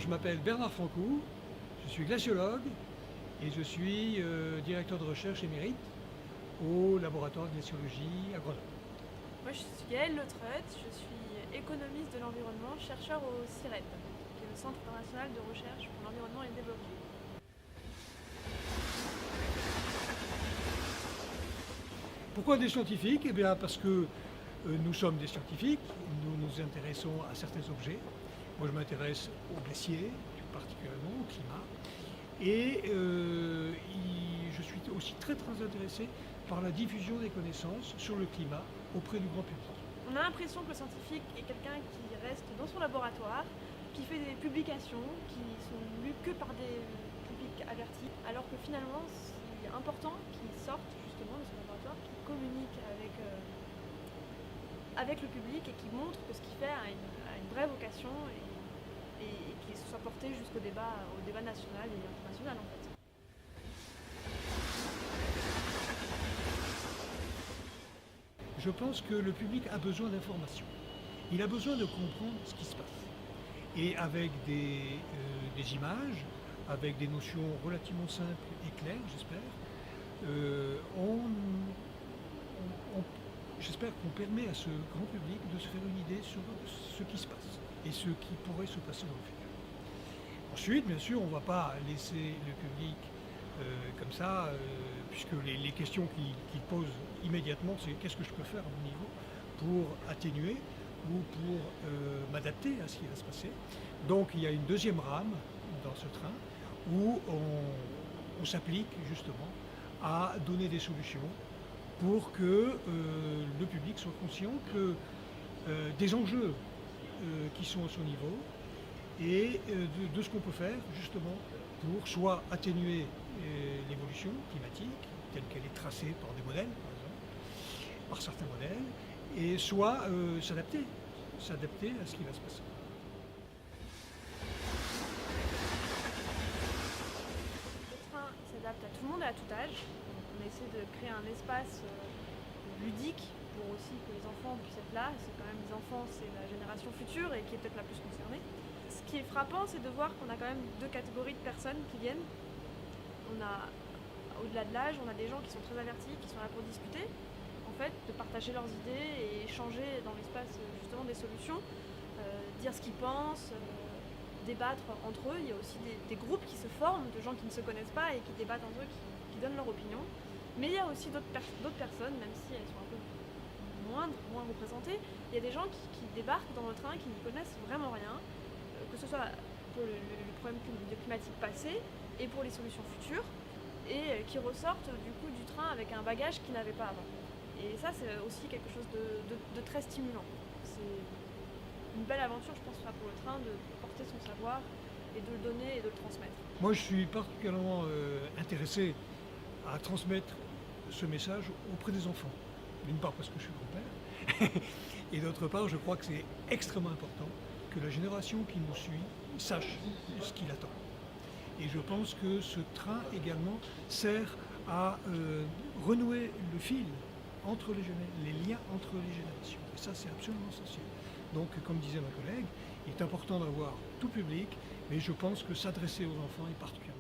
je m'appelle Bernard Francoux, je suis glaciologue et je suis directeur de recherche émérite au laboratoire de glaciologie à Grenoble. Moi je suis Gaëlle Le Treut, je suis économiste de l'environnement, chercheur au CIRED, qui est le Centre international de recherche pour l'environnement et le développement. Pourquoi des scientifiques? Eh bien parce que nous sommes des scientifiques, nous nous intéressons à certains objets. Moi je m'intéresse aux glaciers, plus particulièrement au climat. Et je suis aussi très intéressé par la diffusion des connaissances sur le climat auprès du grand public. On a l'impression que le scientifique est quelqu'un qui reste dans son laboratoire, qui fait des publications qui sont lues que par des publics avertis, alors que finalement c'est important qu'il sorte justement de son laboratoire, qu'il communique avec le public et qu'il montre que ce qu'il fait a une vraie vocation et qu'il soit porté jusqu'au débat national et international en fait. Je pense que le public a besoin d'informations. Il a besoin de comprendre ce qui se passe. Et avec des images, avec des notions relativement simples et claires, j'espère, j'espère qu'on permet à ce grand public de se faire une idée sur ce qui se passe et ce qui pourrait se passer dans le futur. Ensuite, bien sûr, on ne va pas laisser le public comme ça, puisque les questions qu'il pose immédiatement, c'est qu'est-ce que je peux faire à mon niveau pour atténuer ou pour m'adapter à ce qui va se passer. Donc il y a une deuxième rame dans ce train où on s'applique justement à donner des solutions pour que le public soit conscient que des enjeux qui sont à son niveau et de ce qu'on peut faire justement pour soit atténuer l'évolution climatique telle qu'elle est tracée par des modèles, par exemple, par certains modèles, et soit s'adapter à ce qui va se passer. Le train s'adapte à tout le monde et à tout âge. Donc on essaie de créer un espace ludique pour aussi que les enfants puissent être là. C'est quand même les enfants, c'est la génération future et qui est peut-être la plus concernée. Ce qui est frappant, c'est de voir qu'on a quand même deux catégories de personnes qui viennent. On a, au-delà de l'âge, on a des gens qui sont très avertis, qui sont là pour discuter, en fait, de partager leurs idées et échanger dans l'espace justement des solutions, dire ce qu'ils pensent, débattre entre eux. Il y a aussi des groupes qui se forment de gens qui ne se connaissent pas et qui débattent entre eux, qui donnent leur opinion. Mais il y a aussi d'autres personnes, même si elles sont un peu moins représentées, il y a des gens qui débarquent dans le train, qui n'y connaissent vraiment rien, que ce soit pour le problème climatique passé et pour les solutions futures, et qui ressortent du coup du train avec un bagage qu'ils n'avaient pas avant. Et ça, c'est aussi quelque chose de très stimulant. C'est une belle aventure, je pense, pour le train, de porter son savoir et de le donner et de le transmettre. Moi, je suis particulièrement intéressé à transmettre ce message auprès des enfants. D'une part parce que je suis grand-père, et d'autre part, je crois que c'est extrêmement important que la génération qui nous suit sache ce qu'il attend. Et je pense que ce train également sert à renouer le fil entre les liens entre les générations. Et ça, c'est absolument essentiel. Donc, comme disait ma collègue, il est important d'avoir tout public, mais je pense que s'adresser aux enfants est particulièrement